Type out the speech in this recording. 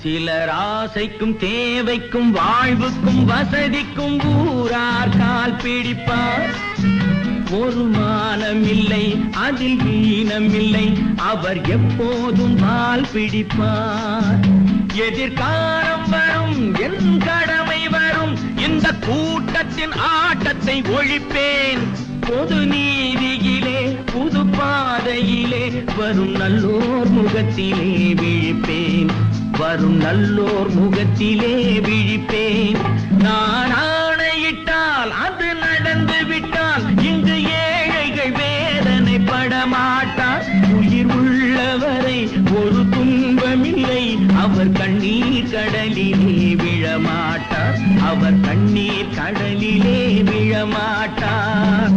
சிலர் ஆசைக்கும் தேவைக்கும் வாழ்வுக்கும் வசதிக்கும் ஊரார் கால் பிடிப்பார். ஒரு மானமில்லை அதில் ஈனமில்லை, அவர் எப்போதும் கால் பிடிப்பார். எதிர்காலம் வரும் என் கடமை வரும், இந்த கூட்டத்தின் ஆட்டத்தை ஒழிப்பேன். பொது நீதியிலே புது பாதையிலே வரும் நல்லோர் முகத்திலே விழிப்பேன். வரும் நல்லோர் முகத்திலே விழிப்பேன். நான் ஆணையிட்டால் அது நடந்து விட்டால் இங்கு ஏழைகள் வேதனைப்பட மாட்டார். உயிர் உள்ளவரை ஒரு துன்பமில்லை, அவர் கண்ணீர் கடலிலே விழமாட்டார். அவர் கண்ணீர் கடலிலே விழமாட்டார்.